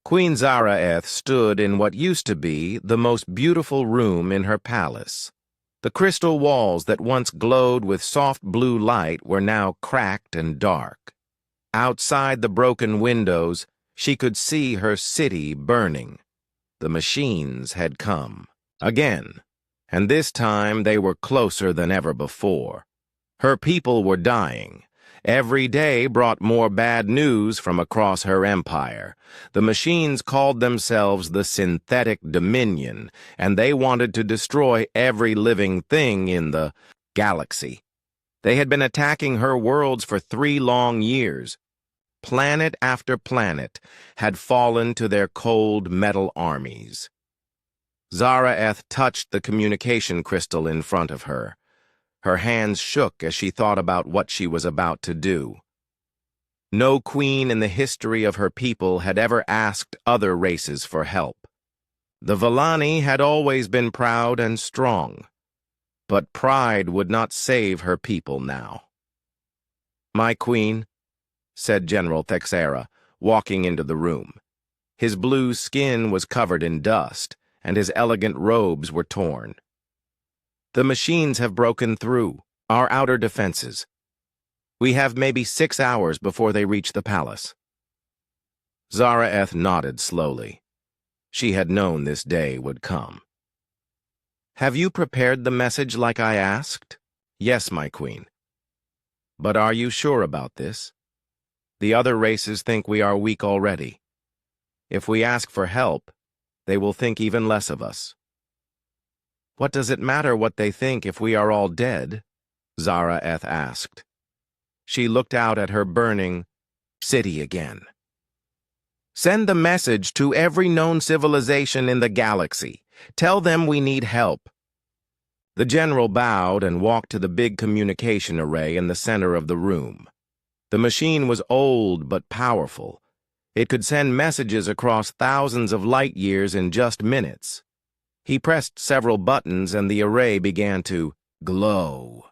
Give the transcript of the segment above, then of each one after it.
Queen Zaraeth stood in what used to be the most beautiful room in her palace. The crystal walls that once glowed with soft blue light were now cracked and dark. Outside the broken windows, she could see her city burning. The machines had come. Again, and this time they were closer than ever before. Her people were dying. Every day brought more bad news from across her empire. The machines called themselves the Synthetic Dominion, and they wanted to destroy every living thing in the galaxy. They had been attacking her worlds for 3 long years. Planet after planet had fallen to their cold metal armies. Zaraeth touched the communication crystal in front of her. Her hands shook as she thought about what she was about to do. No queen in the history of her people had ever asked other races for help. The Villani had always been proud and strong, but pride would not save her people now. "My queen," said General Thexera, walking into the room. His blue skin was covered in dust, and his elegant robes were torn. "The machines have broken through our outer defenses. We have maybe 6 hours before they reach the palace." Zaraeth nodded slowly. She had known this day would come. "Have you prepared the message like I asked?" "Yes, my queen." "But are you sure about this? The other races think we are weak already. If we ask for help, they will think even less of us." "What does it matter what they think if we are all dead?" Zaraeth asked. She looked out at her burning city again. "Send the message to every known civilization in the galaxy. Tell them we need help." The general bowed and walked to the big communication array in the center of the room. The machine was old but powerful. It could send messages across thousands of light years in just minutes. He pressed several buttons and the array began to glow.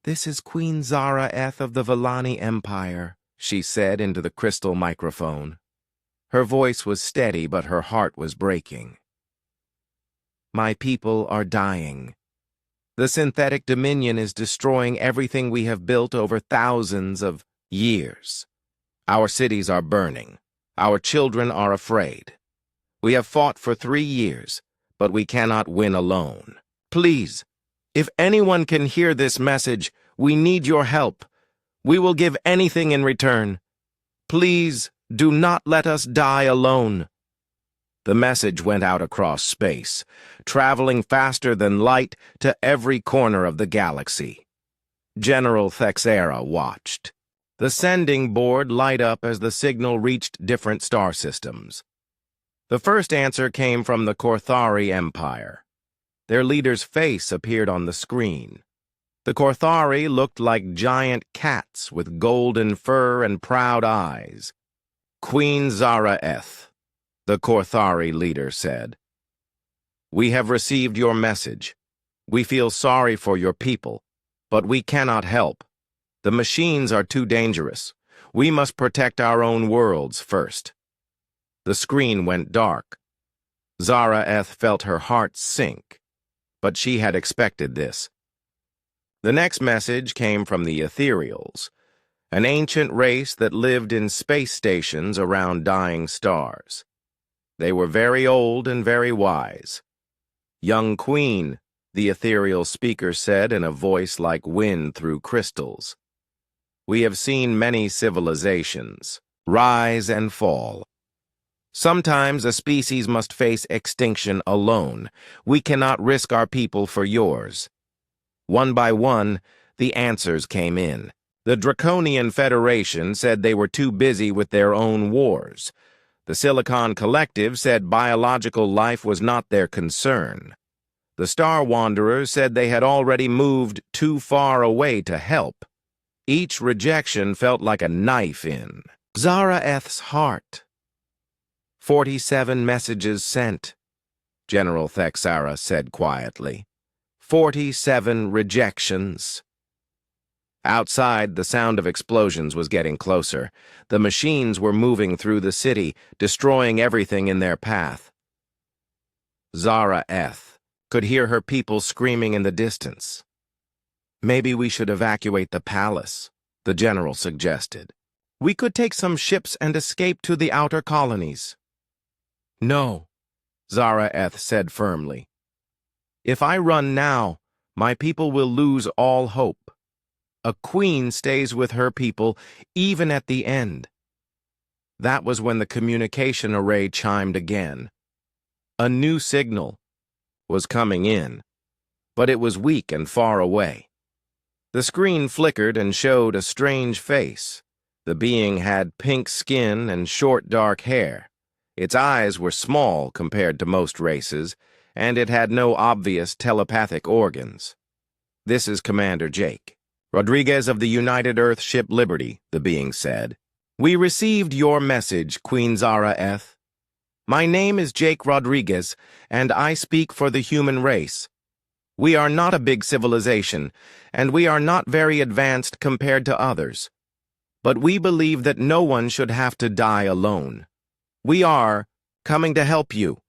"This is Queen Zaraeth of the Villani Empire," she said into the crystal microphone. Her voice was steady, but her heart was breaking. "My people are dying. The Synthetic Dominion is destroying everything we have built over thousands of years. Our cities are burning. Our children are afraid. We have fought for 3 years, but we cannot win alone. Please, if anyone can hear this message, we need your help. We will give anything in return. Please do not let us die alone." The message went out across space, traveling faster than light to every corner of the galaxy. General Thexera watched. The sending board light up as the signal reached different star systems. The first answer came from the Korthari Empire. Their leader's face appeared on the screen. The Korthari looked like giant cats with golden fur and proud eyes. "Queen Zaraeth," the Korthari leader said. "We have received your message. We feel sorry for your people, but we cannot help. The machines are too dangerous. We must protect our own worlds first." The screen went dark. Zaraeth felt her heart sink, but she had expected this. The next message came from the Ethereals, an ancient race that lived in space stations around dying stars. They were very old and very wise. "Young queen," the ethereal speaker said in a voice like wind through crystals, "we have seen many civilizations rise and fall. Sometimes a species must face extinction alone. We cannot risk our people for yours." One by one, the answers came in. The Draconian Federation said they were too busy with their own wars. The Silicon Collective said biological life was not their concern. The Star Wanderers said they had already moved too far away to help. Each rejection felt like a knife in Zaraeth's heart. 47 messages sent, General Thexera said quietly. 47 rejections. Outside, the sound of explosions was getting closer. The machines were moving through the city, destroying everything in their path. Zara Eth could hear her people screaming in the distance. "Maybe we should evacuate the palace," the general suggested. "We could take some ships and escape to the outer colonies." "No," Zara Eth said firmly. "If I run now, my people will lose all hope. A queen stays with her people even at the end." That was when the communication array chimed again. A new signal was coming in, but it was weak and far away. The screen flickered and showed a strange face. The being had pink skin and short dark hair. Its eyes were small compared to most races, and it had no obvious telepathic organs. "This is Commander Jake Rodriguez of the United Earth ship Liberty," the being said. "We received your message, Queen Zara Eth. My name is Jake Rodriguez, and I speak for the human race. We are not a big civilization, and we are not very advanced compared to others. But we believe that no one should have to die alone. We are coming to help you."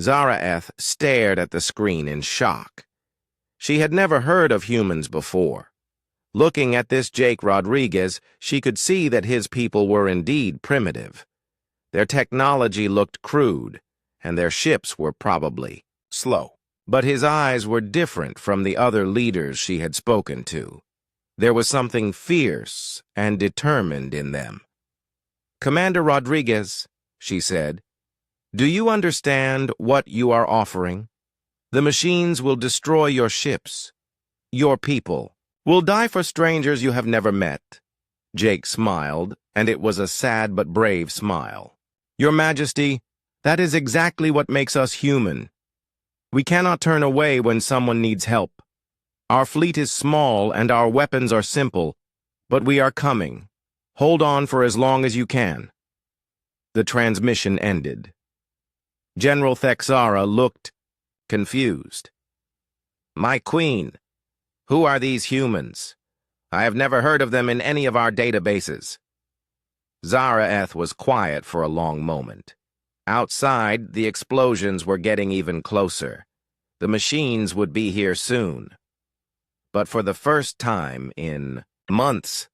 Zara Eth stared at the screen in shock. She had never heard of humans before. Looking at this Jake Rodriguez, she could see that his people were indeed primitive. Their technology looked crude, and their ships were probably slow. But his eyes were different from the other leaders she had spoken to. There was something fierce and determined in them. "Commander Rodriguez," she said, "do you understand what you are offering? The machines will destroy your ships. Your people will die for strangers you have never met." Jake smiled, and it was a sad but brave smile. "Your Majesty, that is exactly what makes us human. We cannot turn away when someone needs help. Our fleet is small and our weapons are simple, but we are coming. Hold on for as long as you can." The transmission ended. General Thexara looked confused. "My queen, who are these humans? I have never heard of them in any of our databases." Zara Eth was quiet for a long moment. Outside, the explosions were getting even closer. The machines would be here soon. But for the first time in months,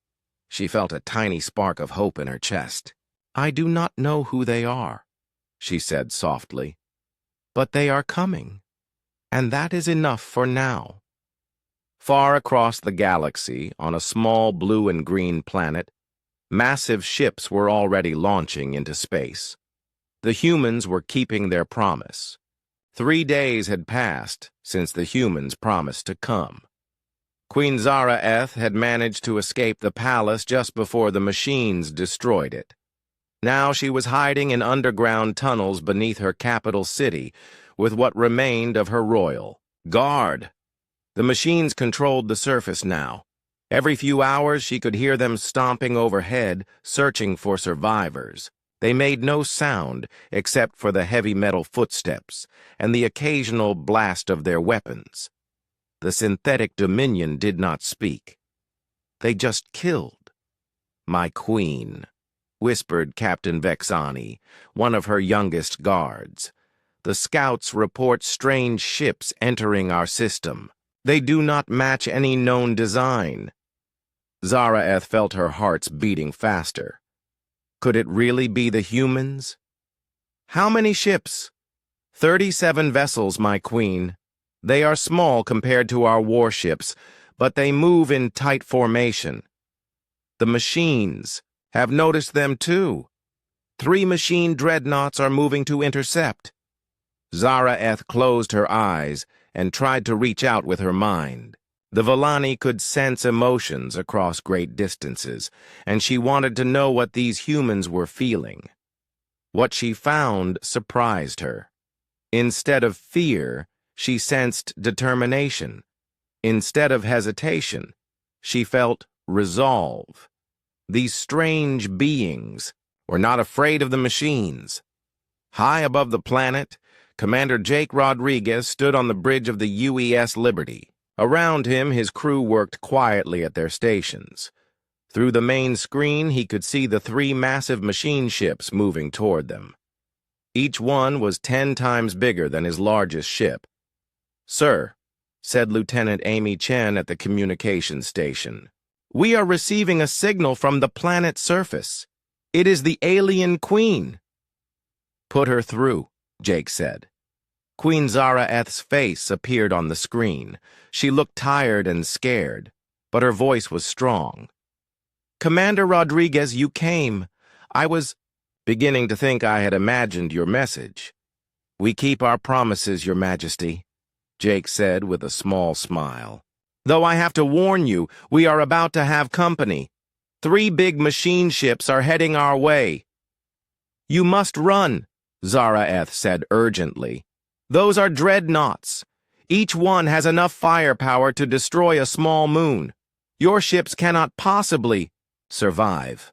she felt a tiny spark of hope in her chest. "I do not know who they are," she said softly, "but they are coming, and that is enough for now." Far across the galaxy, on a small blue and green planet, massive ships were already launching into space. The humans were keeping their promise. 3 days had passed since the humans promised to come. Queen Zara Eth had managed to escape the palace just before the machines destroyed it. Now she was hiding in underground tunnels beneath her capital city with what remained of her royal guard. The machines controlled the surface now. Every few hours she could hear them stomping overhead, searching for survivors. They made no sound except for the heavy metal footsteps and the occasional blast of their weapons. The synthetic dominion did not speak. They just killed. "My queen," whispered Captain Vexani, one of her youngest guards. "The scouts report strange ships entering our system. They do not match any known design." Zara Eth felt her heart's beating faster. Could it really be the humans? "How many ships?" 37 vessels, my queen. They are small compared to our warships, but they move in tight formation. The machines have noticed them too. 3 machine dreadnoughts are moving to intercept." Zara Eth closed her eyes and tried to reach out with her mind. The Villani could sense emotions across great distances, and she wanted to know what these humans were feeling. What she found surprised her. Instead of fear, she sensed determination. Instead of hesitation, she felt resolve. These strange beings were not afraid of the machines. High above the planet, Commander Jake Rodriguez stood on the bridge of the UES Liberty. Around him, his crew worked quietly at their stations. Through the main screen, he could see the 3 massive machine ships moving toward them. Each one was 10 times bigger than his largest ship. "Sir," said Lieutenant Amy Chen at the communications station, "we are receiving a signal from the planet's surface. It is the alien queen." "Put her through," Jake said. Queen Zara-Eth's face appeared on the screen. She looked tired and scared, but her voice was strong. "Commander Rodriguez, you came. I was beginning to think I had imagined your message." "We keep our promises, Your Majesty," Jake said with a small smile. "Though I have to warn you, we are about to have company. 3 big machine ships are heading our way." "You must run," Zara-Eth said urgently. "Those are dreadnoughts. Each one has enough firepower to destroy a small moon. Your ships cannot possibly survive."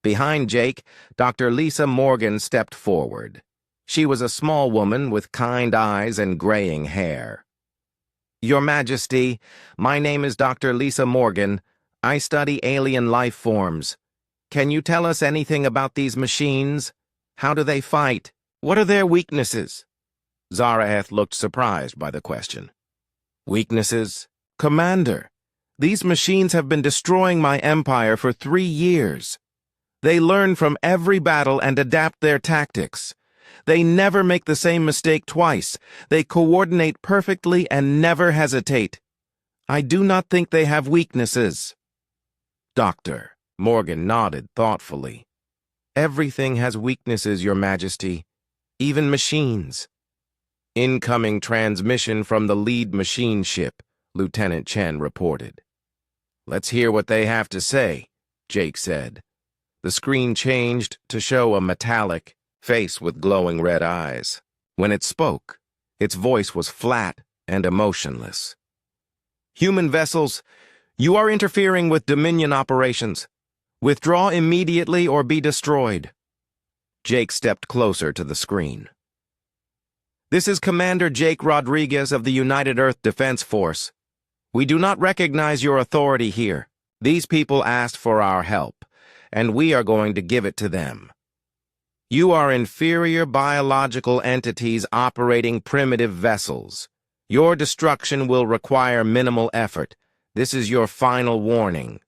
Behind Jake, Dr. Lisa Morgan stepped forward. She was a small woman with kind eyes and graying hair. "Your Majesty, my name is Dr. Lisa Morgan. I study alien life forms. Can you tell us anything about these machines? How do they fight? What are their weaknesses?" Zara-Eth looked surprised by the question. "Weaknesses? Commander, these machines have been destroying my empire for 3 years. They learn from every battle and adapt their tactics. They never make the same mistake twice. They coordinate perfectly and never hesitate. I do not think they have weaknesses." "Doctor," Morgan nodded thoughtfully. "Everything has weaknesses, Your Majesty, even machines." "Incoming transmission from the lead machine ship," Lieutenant Chen reported. "Let's hear what they have to say," Jake said. The screen changed to show a metallic face with glowing red eyes. When it spoke, its voice was flat and emotionless. "Human vessels, you are interfering with Dominion operations. Withdraw immediately or be destroyed." Jake stepped closer to the screen. "This is Commander Jake Rodriguez of the United Earth Defense Force. We do not recognize your authority here. These people asked for our help, and we are going to give it to them. You are inferior biological entities operating primitive vessels. Your destruction will require minimal effort. This is your final warning."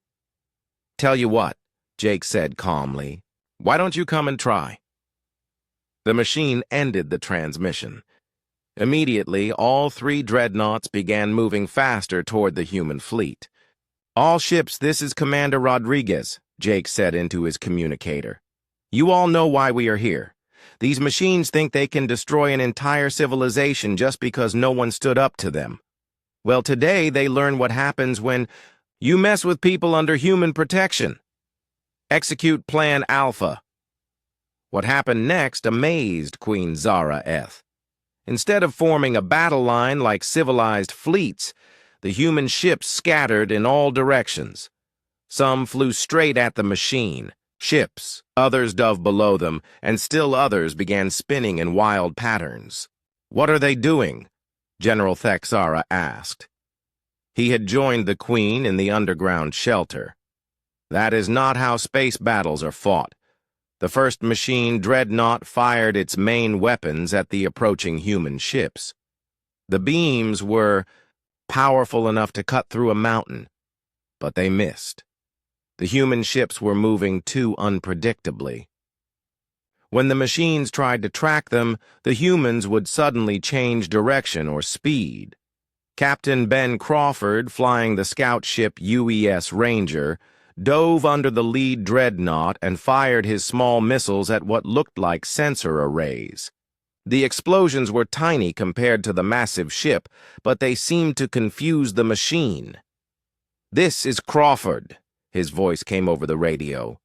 "Tell you what," Jake said calmly. "Why don't you come and try?" The machine ended the transmission. Immediately, all 3 dreadnoughts began moving faster toward the human fleet. "All ships, this is Commander Rodriguez," Jake said into his communicator. "You all know why we are here. These machines think they can destroy an entire civilization just because no one stood up to them. Well, today they learn what happens when you mess with people under human protection. Execute Plan Alpha." What happened next amazed Queen Zara-Eth. Instead of forming a battle line like civilized fleets, the human ships scattered in all directions. Some flew straight at the machine ships, others dove below them, and still others began spinning in wild patterns. "What are they doing?" General Thexara asked. He had joined the Queen in the underground shelter. "That is not how space battles are fought." The first machine dreadnought fired its main weapons at the approaching human ships. The beams were powerful enough to cut through a mountain, but they missed. The human ships were moving too unpredictably. When the machines tried to track them, the humans would suddenly change direction or speed. Captain Ben Crawford, flying the scout ship UES Ranger, dove under the lead dreadnought and fired his small missiles at what looked like sensor arrays. The explosions were tiny compared to the massive ship, but they seemed to confuse the machine. "This is Crawford," his voice came over the radio.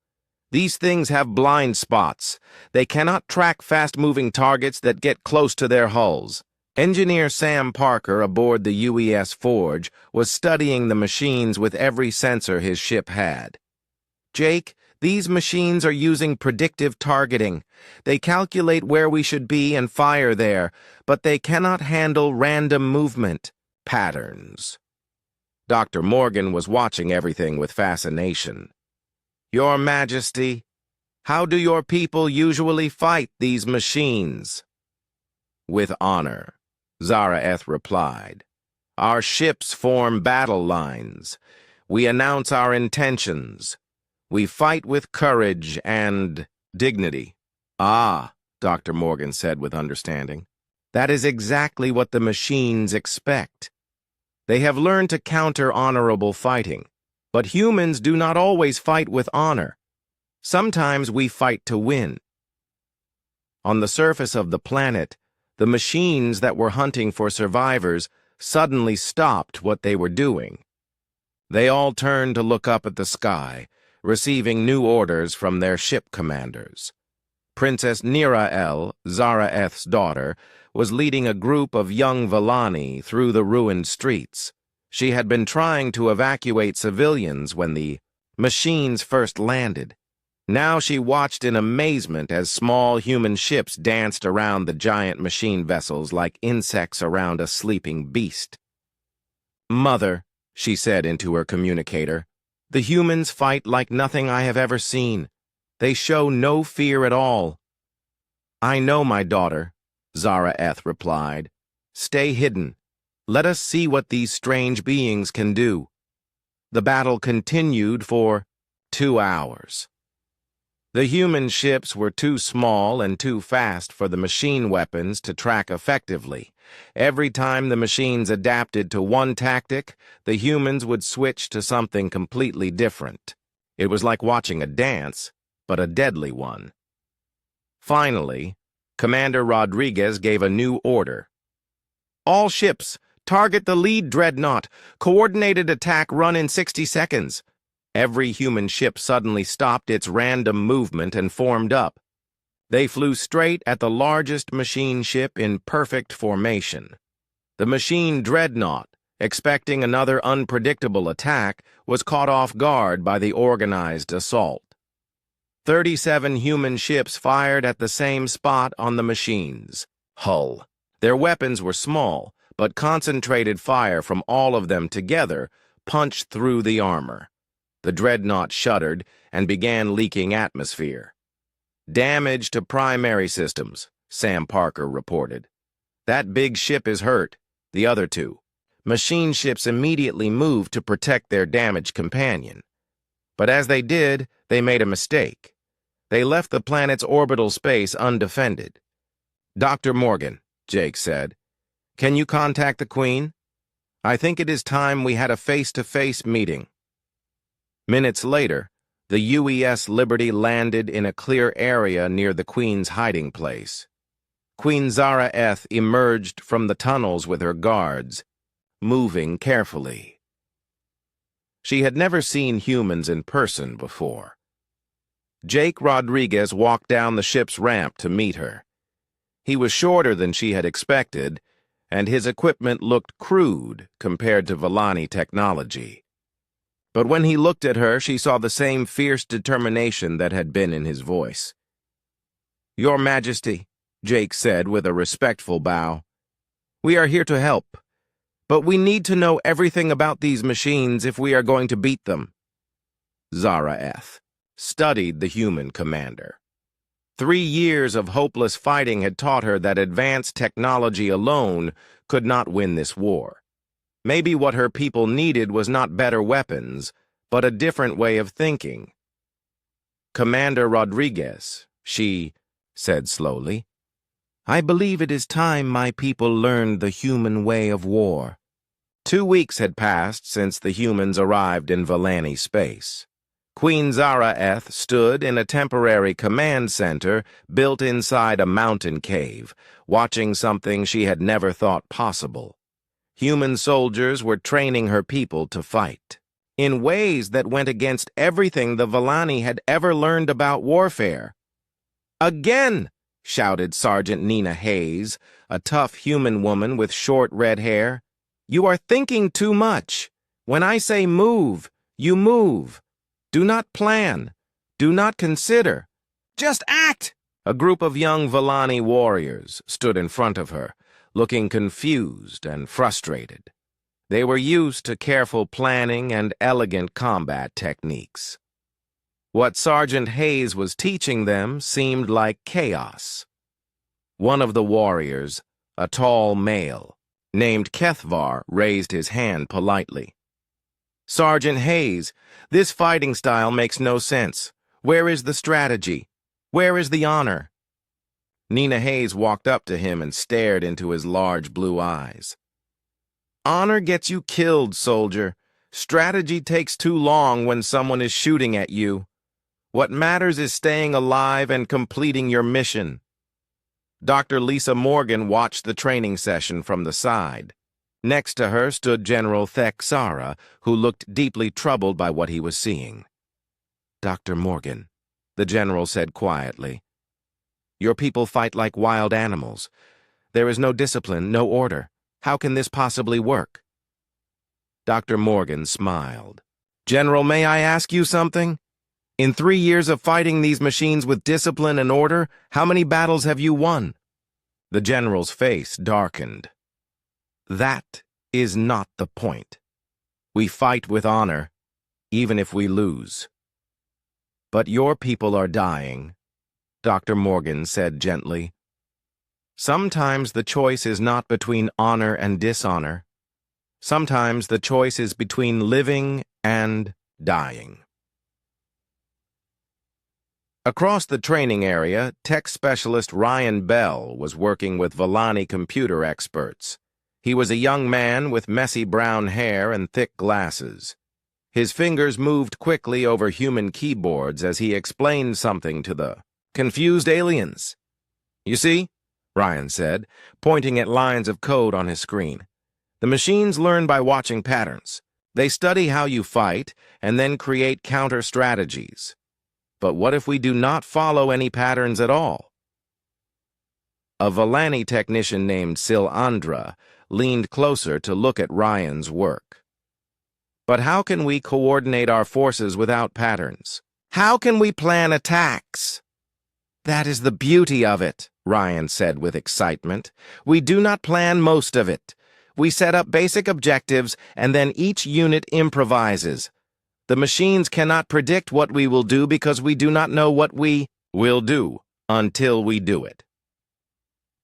"These things have blind spots. They cannot track fast-moving targets that get close to their hulls." Engineer Sam Parker aboard the UES Forge was studying the machines with every sensor his ship had. "Jake, these machines are using predictive targeting. They calculate where we should be and fire there, but they cannot handle random movement. patterns. Dr. Morgan was watching everything with fascination. "Your Majesty, how do your people usually fight these machines?" "With honor," Zara-Eth replied. "Our ships form battle lines. We announce our intentions. We fight with courage and dignity." "Ah," Dr. Morgan said with understanding. "That is exactly what the machines expect. They have learned to counter honorable fighting, but humans do not always fight with honor. Sometimes we fight to win." On the surface of the planet, the machines that were hunting for survivors suddenly stopped what they were doing. They all turned to look up at the sky, receiving new orders from their ship commanders. Princess Nira-El, Zara-Eth's daughter, was leading a group of young Vallani through the ruined streets. She had been trying to evacuate civilians when the machines first landed. Now she watched in amazement as small human ships danced around the giant machine vessels like insects around a sleeping beast. "Mother," she said into her communicator, "the humans fight like nothing I have ever seen. They show no fear at all." "I know, my daughter," Zara-Eth replied. "Stay hidden. Let us see what these strange beings can do." The battle continued for 2 hours. The human ships were too small and too fast for the machine weapons to track effectively. Every time the machines adapted to one tactic, the humans would switch to something completely different. It was like watching a dance, but a deadly one. Finally, Commander Rodriguez gave a new order. "All ships, target the lead dreadnought. Coordinated attack run in 60 seconds. Every human ship suddenly stopped its random movement and formed up. They flew straight at the largest machine ship in perfect formation. The machine dreadnought, expecting another unpredictable attack, was caught off guard by the organized assault. 37 human ships fired at the same spot on the machine's hull. Their weapons were small, but concentrated fire from all of them together punched through the armor. The dreadnought shuddered and began leaking atmosphere. "Damage to primary systems," Sam Parker reported. "That big ship is hurt. The other two." Machine ships immediately moved to protect their damaged companion. But as they did, they made a mistake. They left the planet's orbital space undefended. "Dr. Morgan," Jake said, "can you contact the Queen? I think it is time we had a face-to-face meeting." Minutes later, the UES Liberty landed in a clear area near the Queen's hiding place. Queen Zara-Eth emerged from the tunnels with her guards, moving carefully. She had never seen humans in person before. Jake Rodriguez walked down the ship's ramp to meet her. He was shorter than she had expected, and his equipment looked crude compared to Vallani technology. But when he looked at her, she saw the same fierce determination that had been in his voice. "Your Majesty," Jake said with a respectful bow, "we are here to help, but we need to know everything about these machines if we are going to beat them." Zara-Eth studied the human commander. 3 years of hopeless fighting had taught her that advanced technology alone could not win this war. Maybe what her people needed was not better weapons, but a different way of thinking. "Commander Rodriguez," she said slowly, "I believe it is time my people learned the human way of war." 2 weeks had passed since the humans arrived in Vallani space. Queen Zara-Eth stood in a temporary command center built inside a mountain cave, watching something she had never thought possible. Human soldiers were training her people to fight, in ways that went against everything the Vallani had ever learned about warfare. "Again!" shouted Sergeant Nina Hayes, a tough human woman with short red hair. "You are thinking too much. When I say move, you move. Do not plan. Do not consider. Just act!" A group of young Vallani warriors stood in front of her, looking confused and frustrated. They were used to careful planning and elegant combat techniques. What Sergeant Hayes was teaching them seemed like chaos. One of the warriors, a tall male, named Kethvar, raised his hand politely. "Sergeant Hayes, this fighting style makes no sense. Where is the strategy? Where is the honor?" Nina Hayes walked up to him and stared into his large blue eyes. "Honor gets you killed, soldier. Strategy takes too long when someone is shooting at you. What matters is staying alive and completing your mission." Dr. Lisa Morgan watched the training session from the side. Next to her stood General Thexara, who looked deeply troubled by what he was seeing. "Dr. Morgan," the general said quietly, "your people fight like wild animals. There is no discipline, no order. How can this possibly work?" Dr. Morgan smiled. "General, may I ask you something? In 3 years of fighting these machines with discipline and order, how many battles have you won?" The general's face darkened. "That is not the point. We fight with honor, even if we lose." "But your people are dying," Dr. Morgan said gently. "Sometimes the choice is not between honor and dishonor. Sometimes the choice is between living and dying." Across the training area, tech specialist Ryan Bell was working with Volani computer experts. He was a young man with messy brown hair and thick glasses. His fingers moved quickly over human keyboards as he explained something to the confused aliens. "You see?" Ryan said, pointing at lines of code on his screen. "The machines learn by watching patterns. They study how you fight and then create counter strategies. But what if we do not follow any patterns at all?" A Volani technician named Silandra leaned closer to look at Ryan's work. "But how can we coordinate our forces without patterns? How can we plan attacks?" "That is the beauty of it," Ryan said with excitement. "We do not plan most of it. We set up basic objectives, and then each unit improvises. The machines cannot predict what we will do because we do not know what we will do until we do it."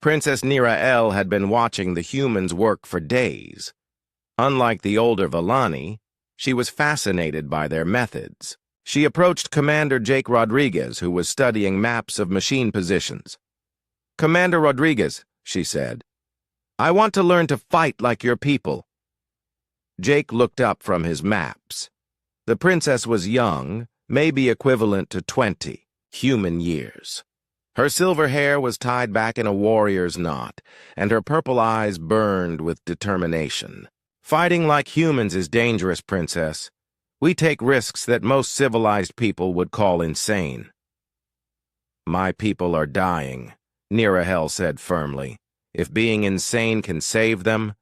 Princess Nira-El had been watching the humans work for days. Unlike the older Volani, she was fascinated by their methods. She approached Commander Jake Rodriguez, who was studying maps of machine positions. "Commander Rodriguez," she said, "I want to learn to fight like your people." Jake looked up from his maps. The princess was young, maybe equivalent to 20 human years. Her silver hair was tied back in a warrior's knot, and her purple eyes burned with determination. "Fighting like humans is dangerous, Princess. We take risks that most civilized people would call insane." "My people are dying," Nirahel said firmly. "If being insane can save them,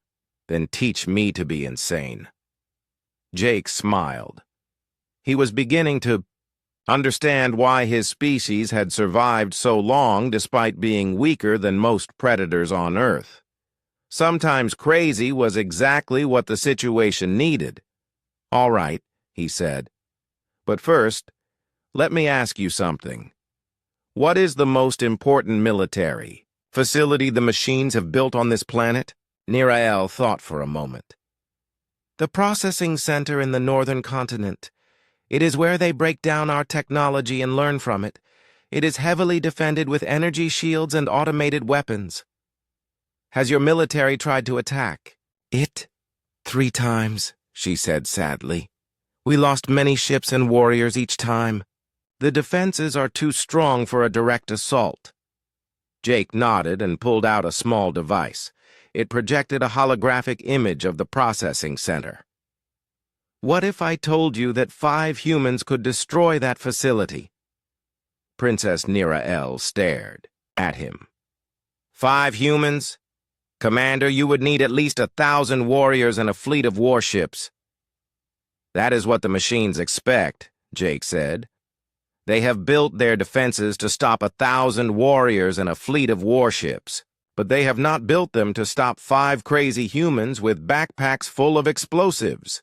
then teach me to be insane." Jake smiled. He was beginning to understand why his species had survived so long despite being weaker than most predators on Earth. Sometimes crazy was exactly what the situation needed. "All right," he said. "But first, let me ask you something. What is the most important military facility the machines have built on this planet?" Nirael thought for a moment. "The processing center in the northern continent. It is where they break down our technology and learn from it. It is heavily defended with energy shields and automated weapons." "Has your military tried to attack?" "It? 3 times," she said sadly. "We lost many ships and warriors each time. The defenses are too strong for a direct assault." Jake nodded and pulled out a small device. It projected a holographic image of the processing center. "What if I told you that 5 humans could destroy that facility?" Princess Nira-El stared at him. 5 humans? Commander, you would need at least 1,000 warriors and a fleet of warships." "That is what the machines expect," Jake said. "They have built their defenses to stop 1,000 warriors and a fleet of warships. but they have not built them to stop 5 crazy humans with backpacks full of explosives.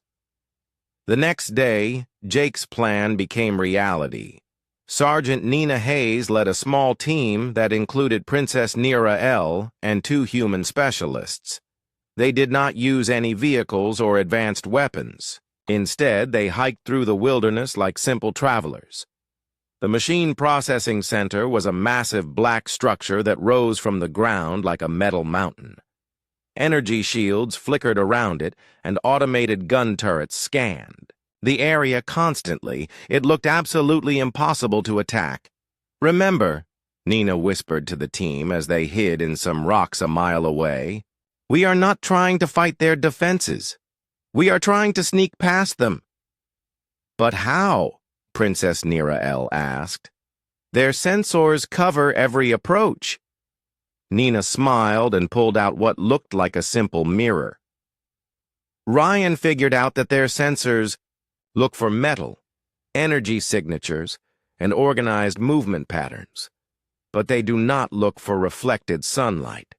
The next day, Jake's plan became reality. Sergeant Nina Hayes led a small team that included Princess Nira L. and 2 human specialists. They did not use any vehicles or advanced weapons. Instead, they hiked through the wilderness like simple travelers. The Machine Processing Center was a massive black structure that rose from the ground like a metal mountain. Energy shields flickered around it, and automated gun turrets scanned the area constantly. It looked absolutely impossible to attack. "Remember," Nina whispered to the team as they hid in some rocks a mile away, "we are not trying to fight their defenses. We are trying to sneak past them." "But how?" Princess Nira L. asked. "Their sensors cover every approach." Nina smiled and pulled out what looked like a simple mirror. "Ryan figured out that their sensors look for metal, energy signatures, and organized movement patterns, but they do not look for reflected sunlight."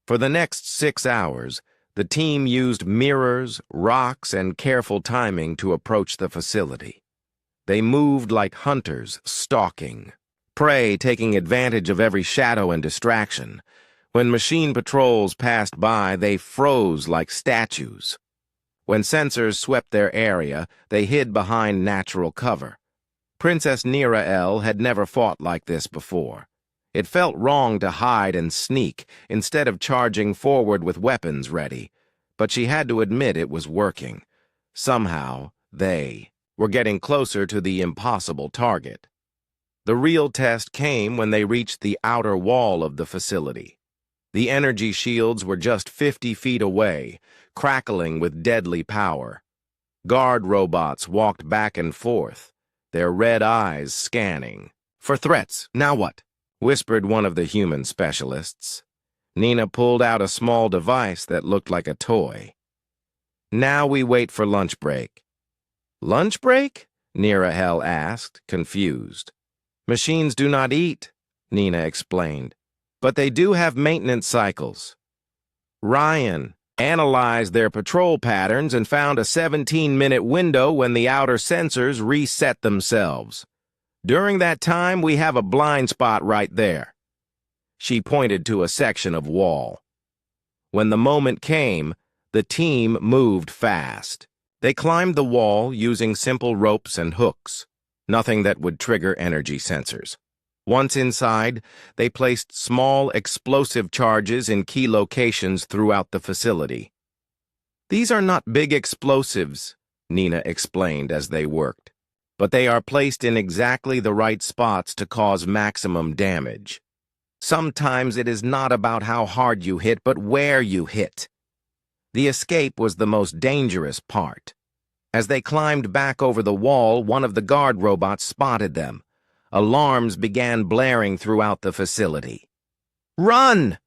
For the next 6 hours, the team used mirrors, rocks, and careful timing to approach the facility. They moved like hunters, stalking prey, taking advantage of every shadow and distraction. When machine patrols passed by, they froze like statues. When sensors swept their area, they hid behind natural cover. Princess Nira L. had never fought like this before. It felt wrong to hide and sneak instead of charging forward with weapons ready, but she had to admit it was working. Somehow, they were getting closer to the impossible target. The real test came when they reached the outer wall of the facility. The energy shields were just 50 feet away, crackling with deadly power. Guard robots walked back and forth, their red eyes scanning. "For threats, now what?" whispered one of the human specialists. Nina pulled out a small device that looked like a toy. "Now we wait for lunch break." "Lunch break?" Nira L. asked, confused. "Machines do not eat," Nina explained, "but they do have maintenance cycles." Ryan analyzed their patrol patterns and found a 17-minute window when the outer sensors reset themselves. "During that time, we have a blind spot right there." She pointed to a section of wall. When the moment came, the team moved fast. They climbed the wall using simple ropes and hooks, nothing that would trigger energy sensors. Once inside, they placed small explosive charges in key locations throughout the facility. "These are not big explosives," Nina explained as they worked, "but they are placed in exactly the right spots to cause maximum damage. Sometimes it is not about how hard you hit, but where you hit." The escape was the most dangerous part. As they climbed back over the wall, one of the guard robots spotted them. Alarms began blaring throughout the facility. "Run!"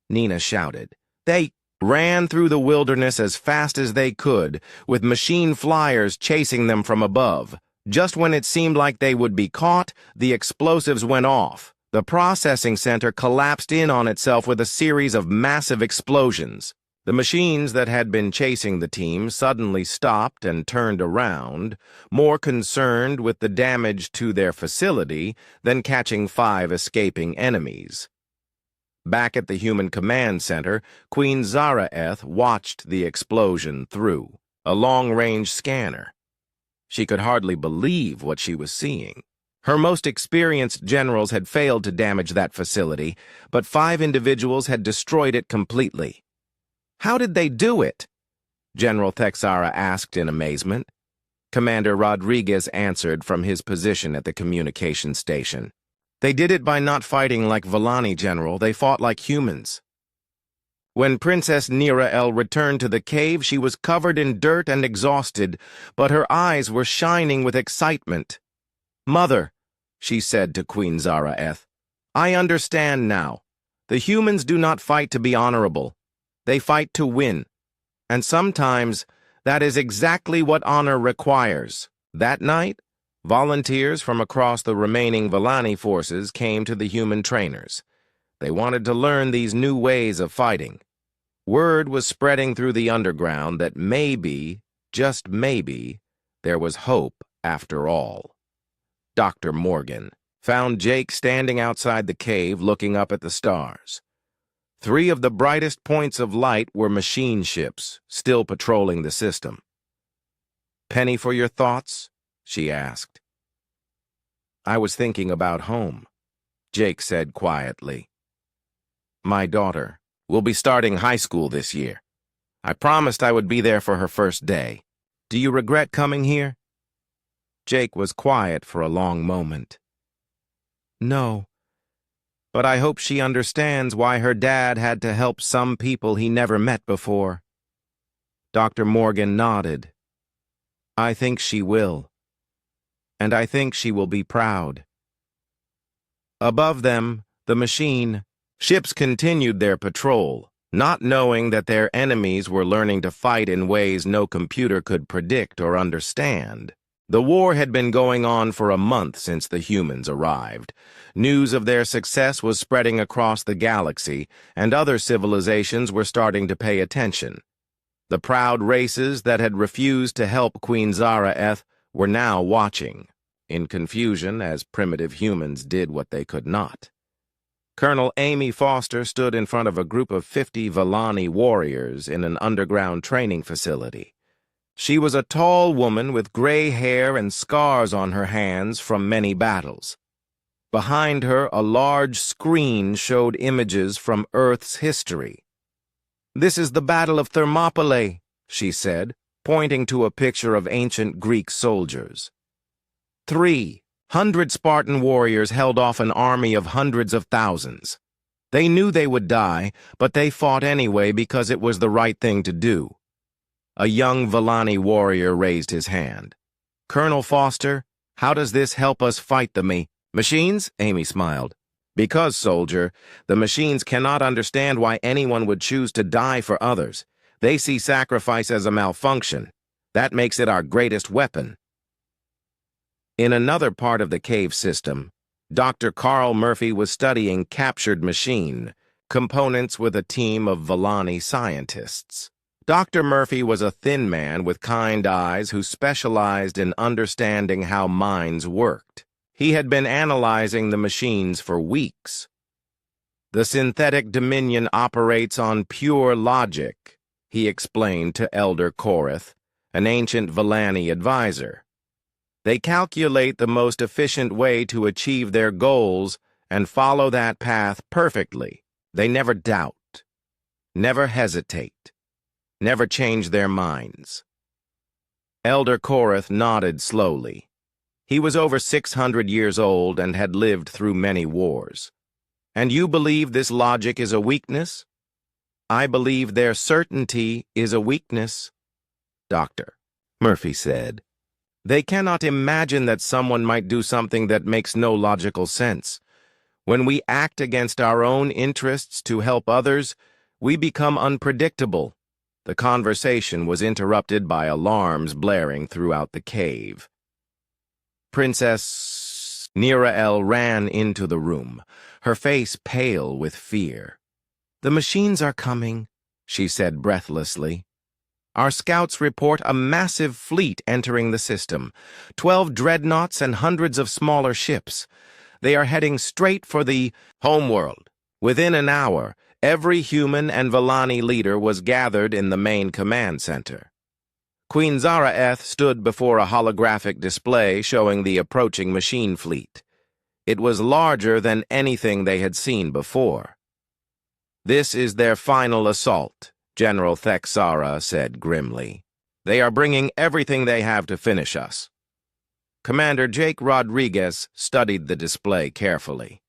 Nina shouted. They ran through the wilderness as fast as they could, with machine flyers chasing them from above. Just when it seemed like they would be caught, the explosives went off. The processing center collapsed in on itself with a series of massive explosions. The machines that had been chasing the team suddenly stopped and turned around, more concerned with the damage to their facility than catching 5 escaping enemies. Back at the Human Command Center, Queen Zaraeth watched the explosion through a long-range scanner. She could hardly believe what she was seeing. Her most experienced generals had failed to damage that facility, but 5 individuals had destroyed it completely. "How did they do it?" General Thexara asked in amazement. Commander Rodriguez answered from his position at the communication station. "They did it by not fighting like Villani, General. They fought like humans." When Princess Nira L. returned to the cave, she was covered in dirt and exhausted, but her eyes were shining with excitement. "Mother," she said to Queen Zaraeth, "I understand now. The humans do not fight to be honorable. They fight to win. And sometimes that is exactly what honor requires." That night, volunteers from across the remaining Villani forces came to the human trainers. They wanted to learn these new ways of fighting. Word was spreading through the underground that maybe, just maybe, there was hope after all. Dr. Morgan found Jake standing outside the cave looking up at the stars. 3 of the brightest points of light were machine ships, still patrolling the system. "Penny for your thoughts?" she asked. "I was thinking about home," Jake said quietly. "My daughter will be starting high school this year. I promised I would be there for her first day. Do you regret coming here?" Jake was quiet for a long moment. "No, but I hope she understands why her dad had to help some people he never met before." Dr. Morgan nodded. "I think she will. And I think she will be proud." Above them, the machine ships continued their patrol, not knowing that their enemies were learning to fight in ways no computer could predict or understand. The war had been going on for a month since the humans arrived. News of their success was spreading across the galaxy, and other civilizations were starting to pay attention. The proud races that had refused to help Queen Zara-Eth were now watching, in confusion as primitive humans did what they could not. Colonel Amy Foster stood in front of a group of 50 Villani warriors in an underground training facility. She was a tall woman with gray hair and scars on her hands from many battles. Behind her, a large screen showed images from Earth's history. "This is the Battle of Thermopylae," she said, pointing to a picture of ancient Greek soldiers. 300 Spartan warriors held off an army of hundreds of thousands. They knew they would die, but they fought anyway because it was the right thing to do. A young Villani warrior raised his hand. "Colonel Foster, how does this help us fight the machines?" Amy smiled. "Because, soldier, the machines cannot understand why anyone would choose to die for others. They see sacrifice as a malfunction. That makes it our greatest weapon." In another part of the cave system, Dr. Carl Murphy was studying captured machine components with a team of Villani scientists. Dr. Murphy was a thin man with kind eyes who specialized in understanding how minds worked. He had been analyzing the machines for weeks. "The synthetic dominion operates on pure logic," he explained to Elder Korith, an ancient Villani advisor. "They calculate the most efficient way to achieve their goals and follow that path perfectly. They never doubt, never hesitate, never change their minds." Elder Korith nodded slowly. He was over 600 years old and had lived through many wars. "And you believe this logic is a weakness?" "I believe their certainty is a weakness, Doctor," Murphy said. "They cannot imagine that someone might do something that makes no logical sense. When we act against our own interests to help others, we become unpredictable." The conversation was interrupted by alarms blaring throughout the cave. Princess Nirael ran into the room, her face pale with fear. "The machines are coming," she said breathlessly. "Our scouts report a massive fleet entering the system, 12 dreadnoughts and hundreds of smaller ships. They are heading straight for the homeworld." Within an hour, every human and Villani leader was gathered in the main command center. Queen Zara-Eth stood before a holographic display showing the approaching machine fleet. It was larger than anything they had seen before. "This is their final assault," General Thexara said grimly. "They are bringing everything they have to finish us." Commander Jake Rodriguez studied the display carefully.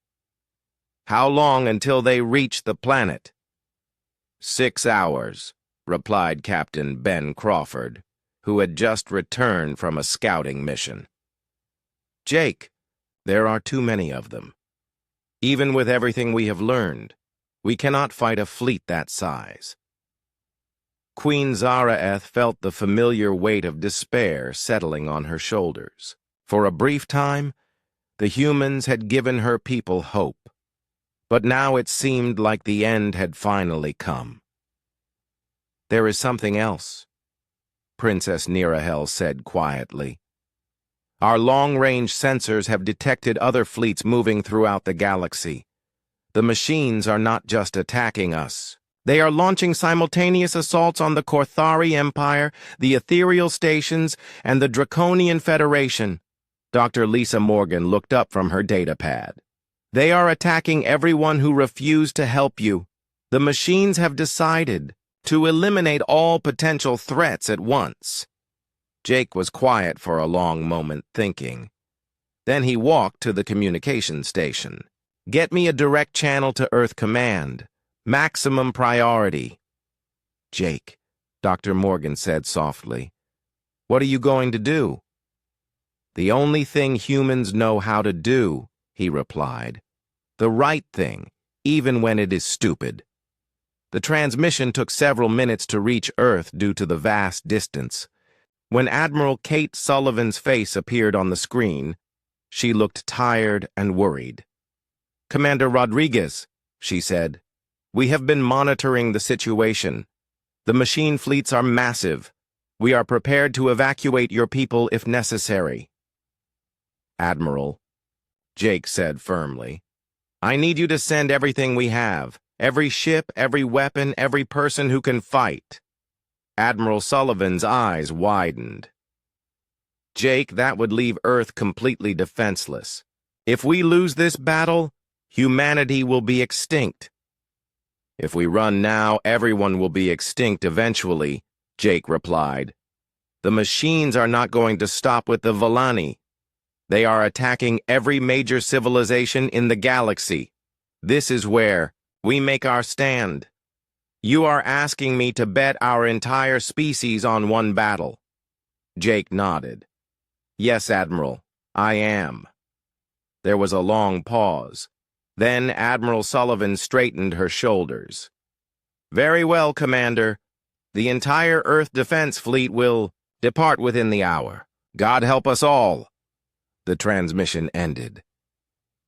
"How long until they reach the planet?" 6 hours, replied Captain Ben Crawford, who had just returned from a scouting mission. "Jake, there are too many of them. Even with everything we have learned, we cannot fight a fleet that size." Queen Zara-Eth felt the familiar weight of despair settling on her shoulders. For a brief time, the humans had given her people hope. But now it seemed like the end had finally come. "There is something else," Princess Nirahel said quietly. "Our long-range sensors have detected other fleets moving throughout the galaxy. The machines are not just attacking us. They are launching simultaneous assaults on the Korthari Empire, the Ethereal Stations, and the Draconian Federation." Dr. Lisa Morgan looked up from her datapad. "They are attacking everyone who refused to help you. The machines have decided to eliminate all potential threats at once." Jake was quiet for a long moment, thinking. Then he walked to the communication station. "Get me a direct channel to Earth Command. Maximum priority." "Jake," Dr. Morgan said softly, "what are you going to do?" "The only thing humans know how to do," he replied. "The right thing, even when it is stupid." The transmission took several minutes to reach Earth due to the vast distance. When Admiral Kate Sullivan's face appeared on the screen, she looked tired and worried. "Commander Rodriguez," she said, "we have been monitoring the situation. The machine fleets are massive. We are prepared to evacuate your people if necessary." "Admiral," Jake said firmly, "I need you to send everything we have. Every ship, every weapon, every person who can fight." Admiral Sullivan's eyes widened. "Jake, that would leave Earth completely defenseless. If we lose this battle, humanity will be extinct." "If we run now, everyone will be extinct eventually," Jake replied. "The machines are not going to stop with the Volani. They are attacking every major civilization in the galaxy. This is where we make our stand. You are asking me to bet our entire species on one battle." Jake nodded. "Yes, Admiral, I am." There was a long pause. Then Admiral Sullivan straightened her shoulders. "Very well, Commander. The entire Earth Defense Fleet will depart within the hour. God help us all." The transmission ended.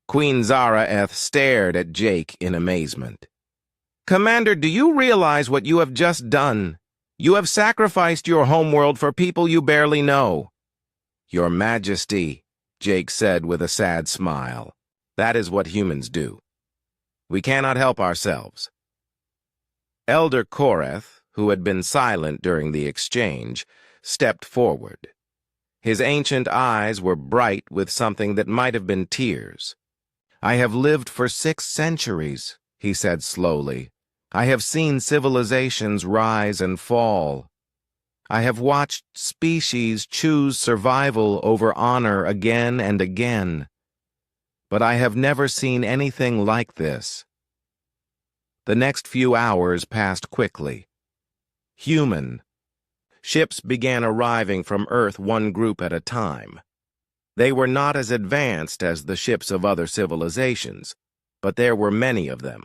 Queen Zaraeth stared at Jake in amazement. "Commander, do you realize what you have just done? You have sacrificed your homeworld for people you barely know." "Your Majesty," Jake said with a sad smile, "that is what humans do. We cannot help ourselves." Elder Koreth, who had been silent during the exchange, stepped forward. His ancient eyes were bright with something that might have been tears. "I have lived for 6 centuries," he said slowly. "I have seen civilizations rise and fall. I have watched species choose survival over honor again and again. But I have never seen anything like this." The next few hours passed quickly. Human. Ships began arriving from Earth one group at a time. They were not as advanced as the ships of other civilizations, but there were many of them.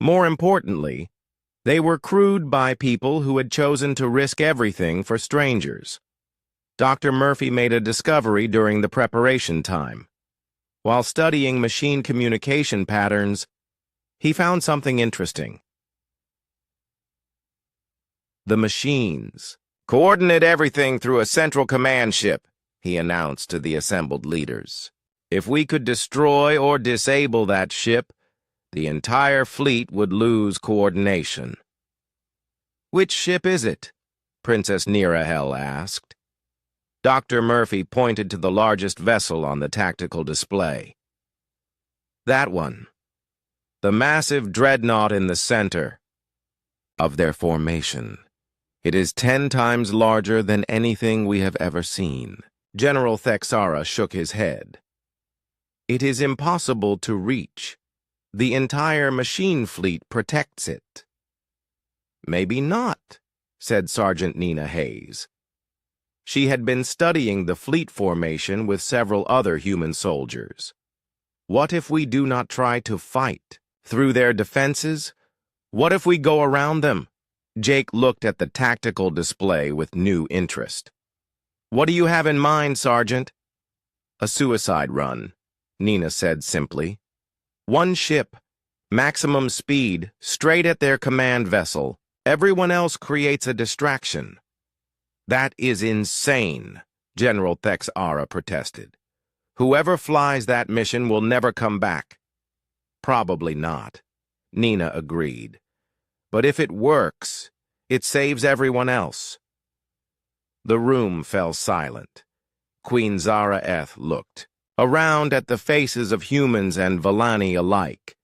More importantly, they were crewed by people who had chosen to risk everything for strangers. Dr. Murphy made a discovery during the preparation time. While studying machine communication patterns, he found something interesting. The machines coordinate everything through a central command ship, he announced to the assembled leaders. If we could destroy or disable that ship, the entire fleet would lose coordination. "Which ship is it?" Princess Nirahel asked. Dr. Murphy pointed to the largest vessel on the tactical display. "That one. The massive dreadnought in the center of their formation. It is 10 times larger than anything we have ever seen." General Thexara shook his head. "It is impossible to reach. The entire machine fleet protects it." "Maybe not," said Sergeant Nina Hayes. She had been studying the fleet formation with several other human soldiers. "What if we do not try to fight through their defenses? What if we go around them?" Jake looked at the tactical display with new interest. "What do you have in mind, Sergeant?" "A suicide run," Nina said simply. "One ship, Maximum speed, straight at their command vessel. Everyone else creates a distraction. That is insane, General Thexara protested. Whoever flies that mission will never come back. Probably not, Nina agreed. But if it works, it saves everyone else. The room fell silent. Queen Zara Eth looked around at the faces of humans and Vellani alike.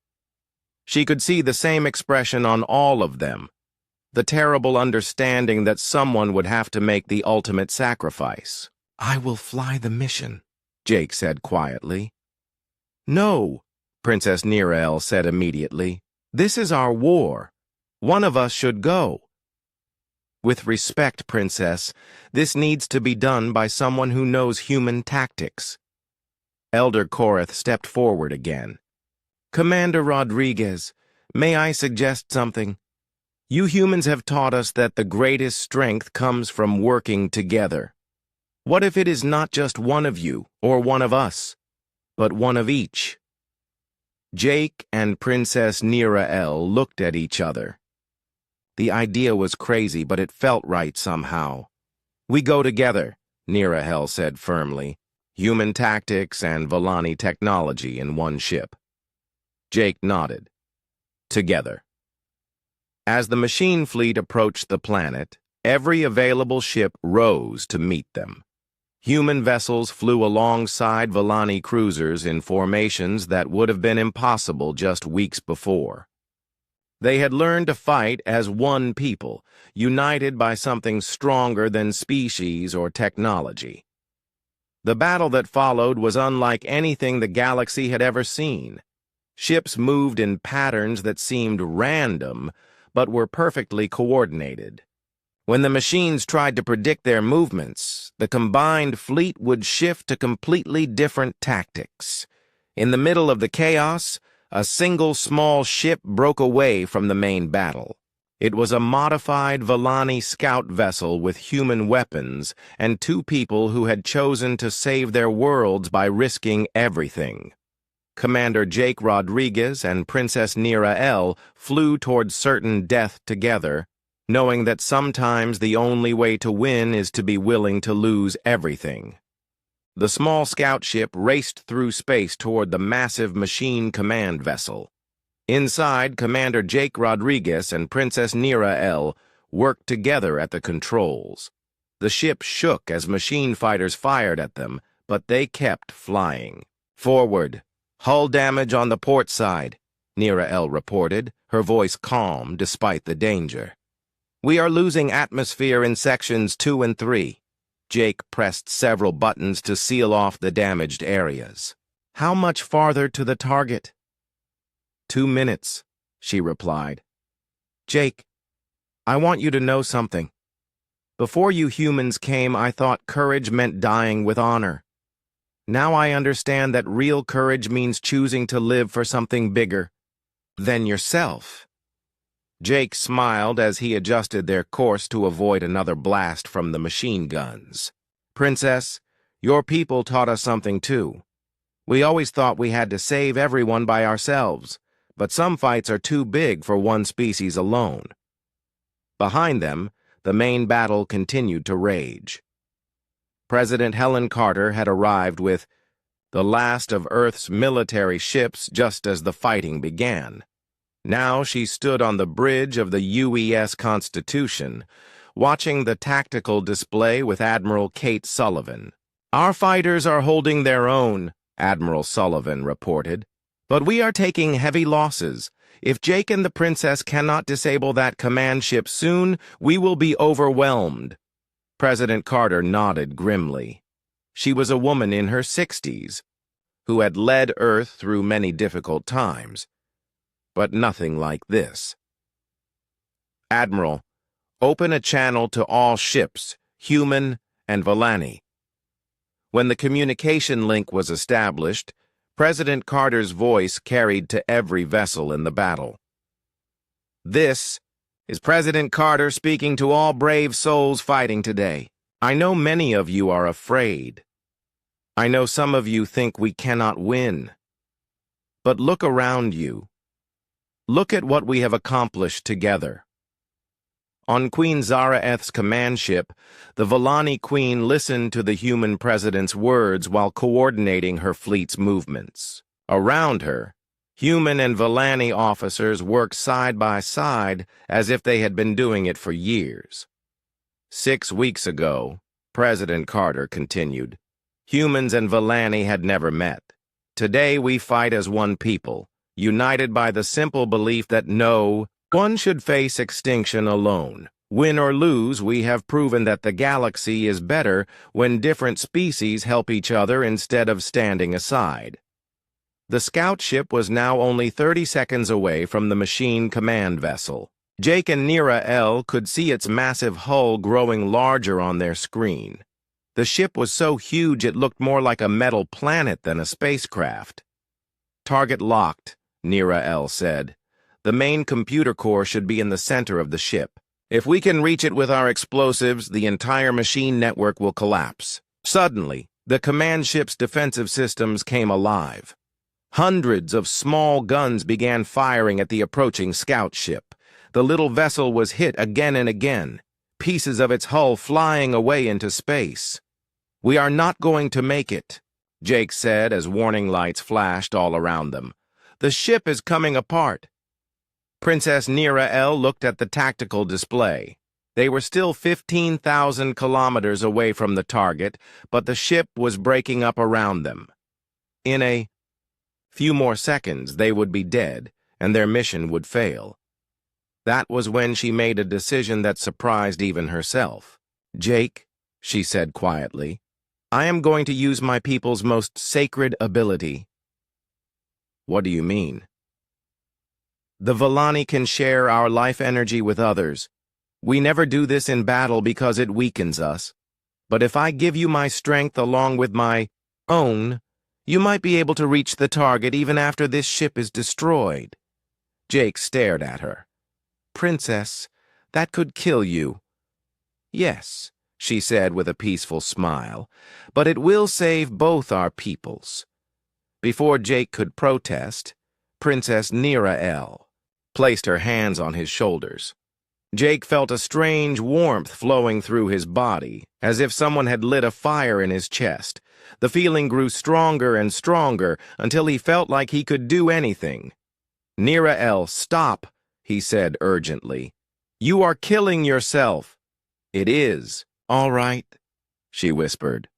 She could see the same expression on all of them, the terrible understanding that someone would have to make the ultimate sacrifice. "I will fly the mission," Jake said quietly. "No," Princess Nirael said immediately. "This is our war. One of us should go." "With respect, Princess, this needs to be done by someone who knows human tactics." Elder Koreth stepped forward again. "Commander Rodriguez, may I suggest something? You humans have taught us that the greatest strength comes from working together. What if it is not just one of you or one of us, but one of each?" Jake and Princess Nirael looked at each other. The idea was crazy, but it felt right somehow. "We go together," Nirael said firmly. "Human tactics and Vellani technology in one ship." Jake nodded. Together. As the machine fleet approached the planet, every available ship rose to meet them. Human vessels flew alongside Vellani cruisers in formations that would have been impossible just weeks before. They had learned to fight as one people, united by something stronger than species or technology. The battle that followed was unlike anything the galaxy had ever seen. Ships moved in patterns that seemed random, but were perfectly coordinated. When the machines tried to predict their movements, the combined fleet would shift to completely different tactics. In the middle of the chaos, a single small ship broke away from the main battle. It was a modified Vellani scout vessel with human weapons and two people who had chosen to save their worlds by risking everything. Commander Jake Rodriguez and Princess Nirael flew toward certain death together, knowing that sometimes the only way to win is to be willing to lose everything. The small scout ship raced through space toward the massive machine command vessel. Inside, Commander Jake Rodriguez and Princess Nirael worked together at the controls. The ship shook as machine fighters fired at them, but they kept flying. "Forward. Hull damage on the port side," Nirael reported, her voice calm despite the danger. "We are losing atmosphere in sections 2 and 3. Jake pressed several buttons to seal off the damaged areas. "How much farther to the target?" 2 minutes, she replied. "Jake, I want you to know something. Before you humans came, I thought courage meant dying with honor. Now I understand that real courage means choosing to live for something bigger than yourself." Jake smiled as he adjusted their course to avoid another blast from the machine guns. "Princess, your people taught us something too. We always thought we had to save everyone by ourselves, but some fights are too big for one species alone." Behind them, the main battle continued to rage. President Helen Carter had arrived with the last of Earth's military ships just as the fighting began. Now she stood on the bridge of the UES Constitution, watching the tactical display with Admiral Kate Sullivan. "Our fighters are holding their own," Admiral Sullivan reported, "but we are taking heavy losses. If Jake and the Princess cannot disable that command ship soon, we will be overwhelmed." President Carter nodded grimly. She was a woman in her 60s, who had led Earth through many difficult times, but nothing like this. "Admiral, open a channel to all ships, human and Vellani." When the communication link was established, President Carter's voice carried to every vessel in the battle. "This is President Carter speaking to all brave souls fighting today. I know many of you are afraid. I know some of you think we cannot win. But look around you. Look at what we have accomplished together. On Queen Zaraeth's command ship, the Vellani Queen listened to the human president's words while coordinating her fleet's movements. Around her, human and Vellani officers worked side by side as if they had been doing it for years. 6 weeks ago, President Carter continued, humans and Vellani had never met. Today we fight as one people, united by the simple belief that no one should face extinction alone. Win or lose, we have proven that the galaxy is better when different species help each other instead of standing aside. The scout ship was now only 30 seconds away from the machine command vessel. Jake and Nira L could see its massive hull growing larger on their screen. The ship was so huge it looked more like a metal planet than a spacecraft. Target locked, Nira L said. The main computer core should be in the center of the ship. If we can reach it with our explosives, the entire machine network will collapse. Suddenly, the command ship's defensive systems came alive. Hundreds of small guns began firing at the approaching scout ship. The little vessel was hit again and again, pieces of its hull flying away into space. "We are not going to make it," Jake said as warning lights flashed all around them. "The ship is coming apart." Princess Nira L looked at the tactical display. They were still 15,000 kilometers away from the target, but the ship was breaking up around them. In a few more seconds, they would be dead, and their mission would fail. That was when she made a decision that surprised even herself. "Jake," she said quietly, "I am going to use my people's most sacred ability." "What do you mean?" "The Vellani can share our life energy with others. We never do this in battle because it weakens us. But if I give you my strength along with my own, you might be able to reach the target even after this ship is destroyed." Jake stared at her. "Princess, that could kill you." "Yes," she said with a peaceful smile, "but it will save both our peoples." Before Jake could protest, Princess Nira L placed her hands on his shoulders. Jake felt a strange warmth flowing through his body, as if someone had lit a fire in his chest. The feeling grew stronger and stronger until he felt like he could do anything. "Nira L, stop," he said urgently. "You are killing yourself." "It is, all right," she whispered.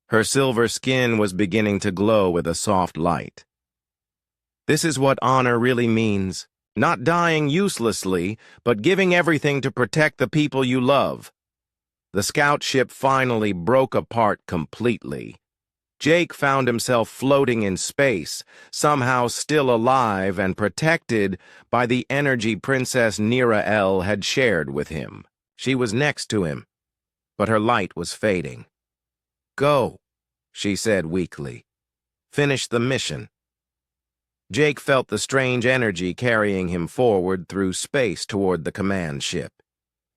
Her silver skin was beginning to glow with a soft light. "This is what honor really means. Not dying uselessly, but giving everything to protect the people you love." The scout ship finally broke apart completely. Jake found himself floating in space, somehow still alive and protected by the energy Princess Nira L had shared with him. She was next to him, but her light was fading. "Go," she said weakly. "Finish the mission." Jake felt the strange energy carrying him forward through space toward the command ship.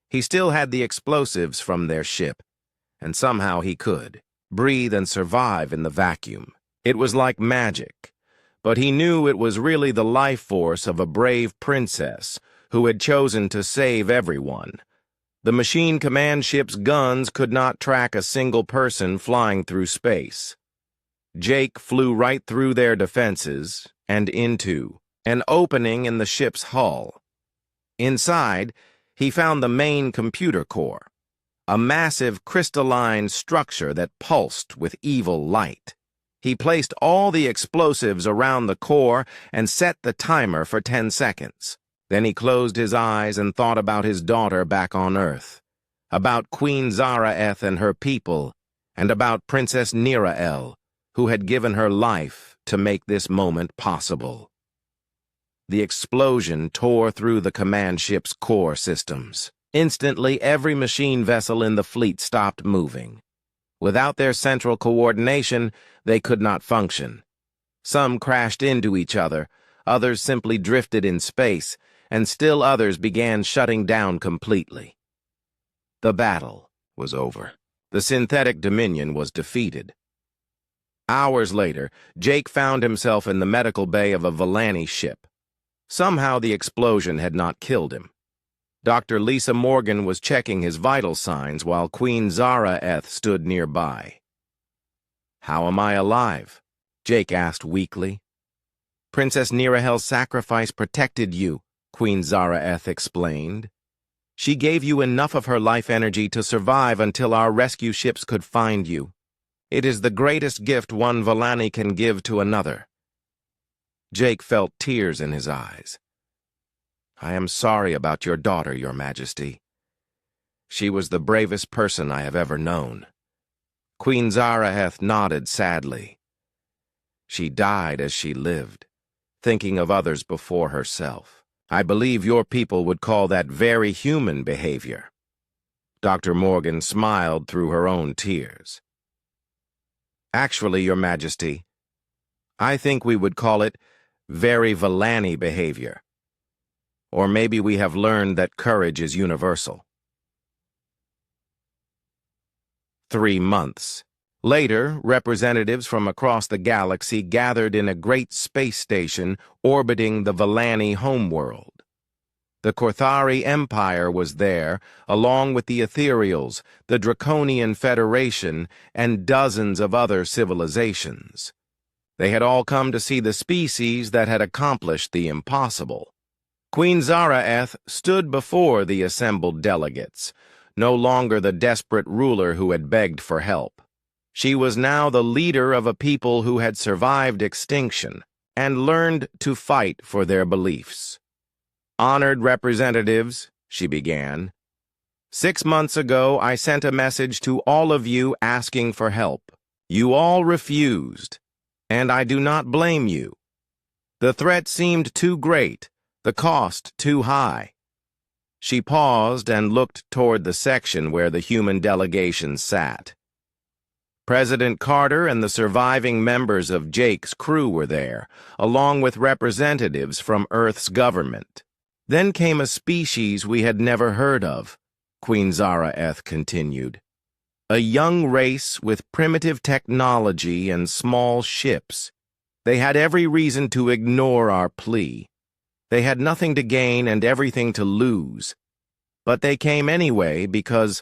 He still had the explosives from their ship, and somehow he could breathe and survive in the vacuum. It was like magic, but he knew it was really the life force of a brave princess who had chosen to save everyone. The machine command ship's guns could not track a single person flying through space. Jake flew right through their defenses and into an opening in the ship's hull. Inside, he found the main computer core, a massive crystalline structure that pulsed with evil light. He placed all the explosives around the core and set the timer for 10 seconds. Then he closed his eyes and thought about his daughter back on Earth, about Queen Zaraeth and her people, and about Princess Nira L, who had given her life to make this moment possible. The explosion tore through the command ship's core systems. Instantly, every machine vessel in the fleet stopped moving. Without their central coordination, they could not function. Some crashed into each other, others simply drifted in space, and still others began shutting down completely. The battle was over. The synthetic dominion was defeated. Hours later, Jake found himself in the medical bay of a Vellani ship. Somehow the explosion had not killed him. Dr. Lisa Morgan was checking his vital signs while Queen Zara stood nearby. "How am I alive?" Jake asked weakly. "Princess Nirahel's sacrifice protected you," Queen Zara explained. "She gave you enough of her life energy to survive until our rescue ships could find you. It is the greatest gift one Valani can give to another." Jake felt tears in his eyes. "I am sorry about your daughter, Your Majesty. She was the bravest person I have ever known." Queen Zara nodded sadly. "She died as she lived, thinking of others before herself. I believe your people would call that very human behavior." Dr. Morgan smiled through her own tears. "Actually, Your Majesty, I think we would call it very Valani behavior. Or maybe we have learned that courage is universal." 3 months. Later, representatives from across the galaxy gathered in a great space station orbiting the Valani homeworld. The Korthari Empire was there, along with the Ethereals, the Draconian Federation, and dozens of other civilizations. They had all come to see the species that had accomplished the impossible. Queen Zara stood before the assembled delegates, no longer the desperate ruler who had begged for help. She was now the leader of a people who had survived extinction and learned to fight for their beliefs. "Honored representatives," she began, "6 months ago I sent a message to all of you asking for help. You all refused, and I do not blame you. The threat seemed too great, the cost too high." She paused and looked toward the section where the human delegation sat. President Carter and the surviving members of Jake's crew were there, along with representatives from Earth's government. "Then came a species we had never heard of," Queen Zara continued. "A young race with primitive technology and small ships. They had every reason to ignore our plea. They had nothing to gain and everything to lose. But they came anyway because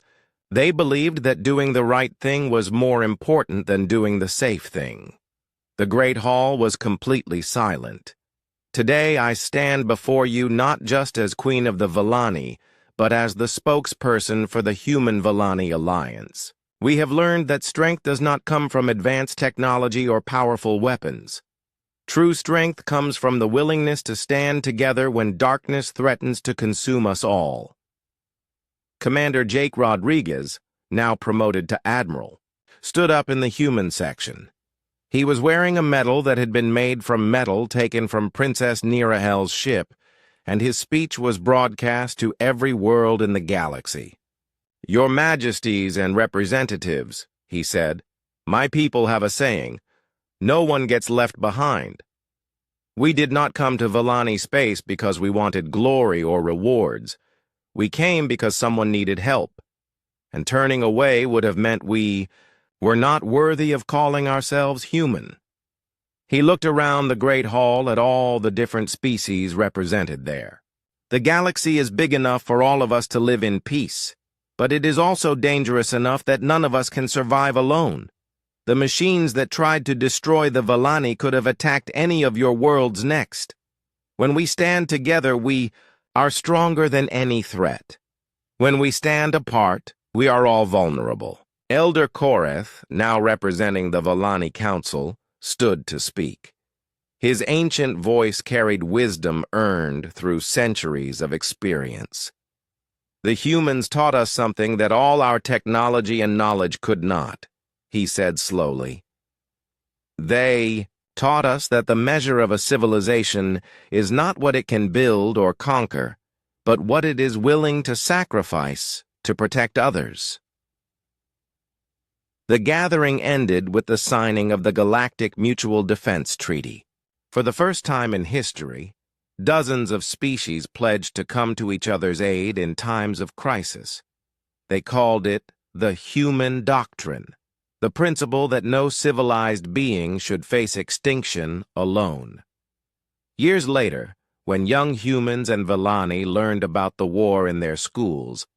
they believed that doing the right thing was more important than doing the safe thing." The Great Hall was completely silent. "Today I stand before you not just as Queen of the Valani, but as the spokesperson for the Human-Valani Alliance. We have learned that strength does not come from advanced technology or powerful weapons. True strength comes from the willingness to stand together when darkness threatens to consume us all." Commander Jake Rodriguez, now promoted to Admiral, stood up in the human section. He was wearing a medal that had been made from metal taken from Princess Nirahel's ship, and his speech was broadcast to every world in the galaxy. "Your Majesties and representatives," he said, "my people have a saying, no one gets left behind. We did not come to Valani space because we wanted glory or rewards. We came because someone needed help, and turning away would have meant we were not worthy of calling ourselves human." He looked around the great hall at all the different species represented there. "The galaxy is big enough for all of us to live in peace, but it is also dangerous enough that none of us can survive alone. The machines that tried to destroy the Valani could have attacked any of your worlds next. When we stand together, we are stronger than any threat. When we stand apart, we are all vulnerable." Elder Koreth, now representing the Valani Council, stood to speak. His ancient voice carried wisdom earned through centuries of experience. "The humans taught us something that all our technology and knowledge could not," he said slowly. "They taught us that the measure of a civilization is not what it can build or conquer, but what it is willing to sacrifice to protect others." The gathering ended with the signing of the Galactic Mutual Defense Treaty. For the first time in history, dozens of species pledged to come to each other's aid in times of crisis. They called it the Human Doctrine, the principle that no civilized being should face extinction alone. Years later, When young humans and Villani learned about the war in their schools,